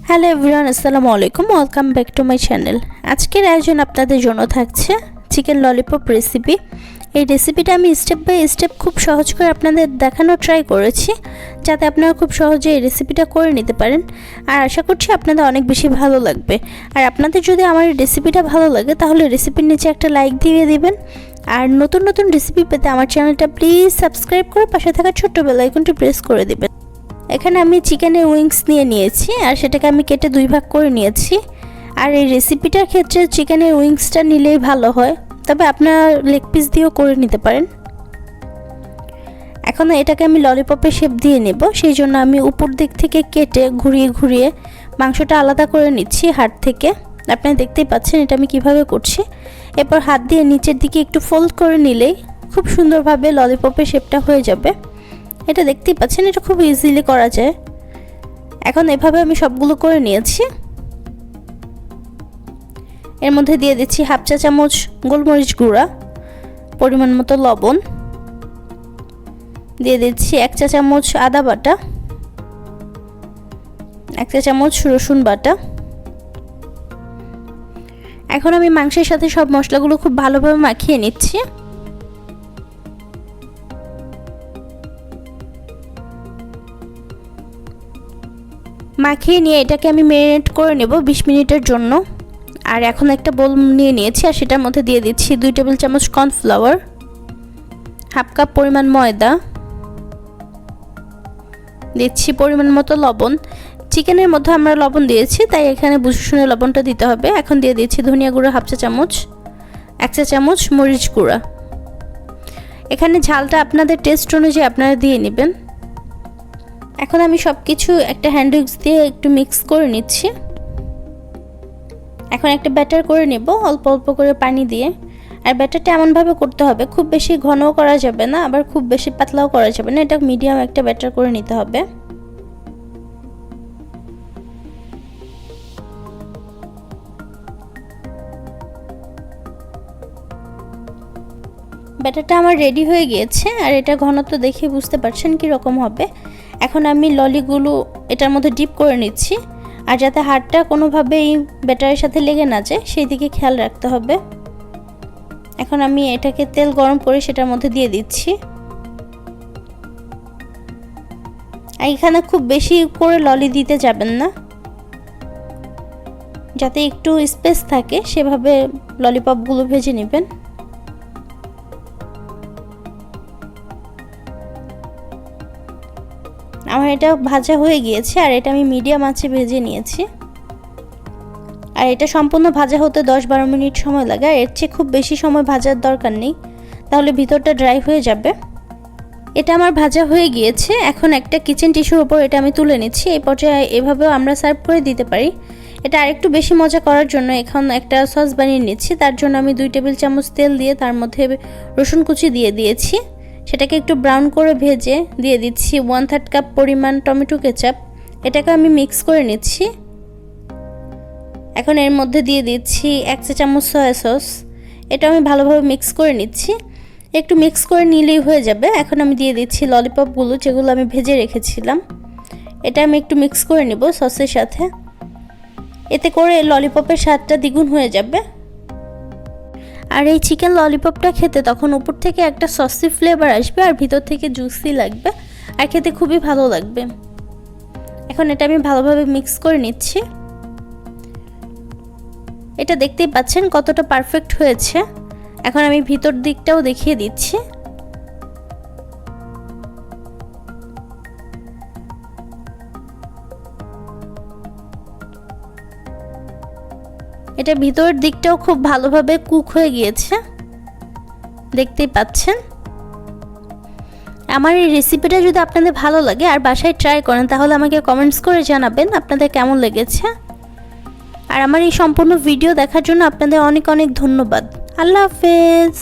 Hello everyone, আসসালামু আলাইকুম। Welcome back to my channel. আজকের আয়োজন আপনাদের জন্য থাকছে চিকেন ললিপপ রেসিপি। এই রেসিপিটা আমি স্টেপ বাই স্টেপ খুব সহজ করে আপনাদের দেখানোর ট্রাই করেছি, যাতে আপনারা খুব সহজে এই রেসিপিটা করে নিতে পারেন। আর আশা করছি আপনাদের অনেক বেশি ভালো লাগবে। আর আপনাদের যদি আমার এই রেসিপিটা ভালো লাগে তাহলে রেসিপির নিচে একটা লাইক দিয়ে দিবেন। আর নতুন নতুন রেসিপি পেতে আমার চ্যানেলটা প্লিজ সাবস্ক্রাইব করে পাশে থাকা ছোট্ট বেল আইকনটি প্রেস করে দিবেন। এখানে আমি চিকেনের উইংস নিয়েছি আর সেটাকে আমি কেটে দুই ভাগ করে নিয়েছি। আর এই রেসিপিটার ক্ষেত্রে চিকেনের উইংসটা নিলেই ভালো হয়, তবে আপনারা লেগ পিস দিয়েও করে নিতে পারেন। এখন এটাকে আমি ললিপপের শেপ দিয়ে নেব, সেই জন্য আমি উপর দিক থেকে কেটে ঘুরিয়ে ঘুরিয়ে মাংসটা আলাদা করে নিচ্ছি হাড় থেকে। আপনারা দেখতেই পাচ্ছেন এটা আমি কিভাবে করছি। এরপর হাত দিয়ে নিচের দিকে একটু ফোল্ড করে নিলেই খুব সুন্দরভাবে ললিপপের শেপটা হয়ে যাবে। এটা দেখতেই পাচ্ছেন, এটা খুব ইজিলি করা যায়। এখন এভাবে আমি সবগুলো করে নিয়েছি। এর মধ্যে দিয়ে দিচ্ছি হাফ চা চামচ গোলমরিচ গুঁড়া, পরিমাণ মতো লবণ, দিয়ে দিচ্ছি 1 চা চামচ আদা বাটা, 1 চা চামচ রসুন বাটা। এখন আমি মাংসের সাথে সব মশলাগুলো খুব ভালোভাবে মাখিয়ে নিচ্ছি। মাখিয়ে নিয়ে এটাকে আমি ম্যারিনেট করে নেব 20 মিনিটের জন্য। আর এখন একটা বোল নিয়ে নিয়েছি আর সেটার মধ্যে দিয়ে দিচ্ছি 2 টেবিল চামচ কর্নফ্লাওয়ার, হাফ কাপ পরিমাণ ময়দা, দিচ্ছি পরিমাণ মতো লবণ। চিকেনের মধ্যে আমরা লবণ দিয়েছি, তাই এখানে বুঝে শুনে লবণটা দিতে হবে। এখন দিয়ে দিচ্ছি ধনিয়া গুঁড়া হাফ চা চামচ, 1 চা চামচ মরিচ গুঁড়া। এখানে ঝালটা আপনাদের টেস্ট অনুযায়ী আপনারা দিয়ে নেবেন। এখন আমি সব কিছু একটা হ্যান্ড উইক্স দিয়ে একটু মিক্স করে নিচ্ছি। এখন একটা ব্যাটার করে নেব অল্প অল্প করে পানি দিয়ে। আর ব্যাটারটা এমনভাবে করতে হবে, খুব বেশি ঘনও করা যাবে না, আবার খুব বেশি পাতলাও করা যাবে না। এটা মিডিয়াম একটা ব্যাটার করে নিতে হবে। ব্যাটারটা আমার রেডি হয়ে গিয়েছে আর এটা ঘনত্ব দেখে বুঝতে পারছেন কি রকম হবে। এখন আমি ললিগুলো এটার মধ্যে ডিপ করে নিচ্ছি, আর যাতে হাড়টা কোনোভাবেই ব্যাটারের সাথে লেগে না যায় সেই দিকে খেয়াল রাখতে হবে। এখন আমি এটাকে তেল গরম করে সেটার মধ্যে দিয়ে দিচ্ছি। আর এখানে খুব বেশি করে ললি দিতে যাবেন না, যাতে একটু স্পেস থাকে সেভাবে ললিপপগুলো ভেজে নেবেন। আমার এটা ভাজা হয়ে গিয়েছে আর এটা আমি মিডিয়াম আঁচে ভেজে নিয়েছি। আর এটা সম্পূর্ণ ভাজা হতে 10-12 মিনিট সময় লাগে, আর এর চেয়ে খুব বেশি সময় ভাজার দরকার নেই, তাহলে ভিতরটা ড্রাই হয়ে যাবে। এটা আমার ভাজা হয়ে গিয়েছে। এখন একটা কিচেন টিস্যুর উপর এটা আমি তুলে নিচ্ছি। এই পর্যায়ে এভাবেও আমরা সার্ভ করে দিতে পারি। এটা আরেকটু বেশি মজা করার জন্য এখন একটা সস বানিয়ে নিচ্ছি। তার জন্য আমি 2 টেবিল চামচ তেল দিয়ে তার মধ্যে রসুন কুচি দিয়ে দিয়েছি। সেটাকে একটু ব্রাউন করে ভেজে দিয়ে দিচ্ছি 1/3 কাপ পরিমাণ টমেটো কেচাপ। এটাকে আমি মিক্স করে নিচ্ছি। এখন এর মধ্যে দিয়ে দিচ্ছি 1 চা চামচ সয়া সস। এটা আমি ভালোভাবে মিক্স করে নিচ্ছি। একটু মিক্স করে নিলেই হয়ে যাবে। এখন আমি দিয়ে দিচ্ছি ললিপপগুলো, যেগুলো আমি ভেজে রেখেছিলাম। এটা আমি একটু মিক্স করে নিব সসের সাথে। এতে করে ললিপপের স্বাদটা দ্বিগুণ হয়ে যাবে। আর এই চিকেন ললিপপটা খেতে তখন উপর থেকে একটা সসি ফ্লেভার আসবে আর ভিতর থেকে জুসি লাগবে, আর খেতে খুবই ভালো লাগবে। এখন এটা আমি ভালোভাবে মিক্স করে নিচ্ছি। এটা দেখতেই পাচ্ছেন কতটা পারফেক্ট হয়েছে। এখন আমি ভিতর দিকটাও দেখিয়ে দিচ্ছি। এটা ভিতরের দিকটাও খুব ভালোভাবে কুক হয়ে গিয়েছে, দেখতেই পাচ্ছেন। আমার এই রেসিপিটা যদি আপনাদের ভালো লাগে আর বাসায় ট্রাই করেন তাহলে আমাকে কমেন্টস করে জানাবেন আপনাদের কেমন লেগেছে। আর আমার এই সম্পূর্ণ ভিডিও দেখার জন্য আপনাদের অনেক অনেক ধন্যবাদ। আল্লাহ হাফেজ।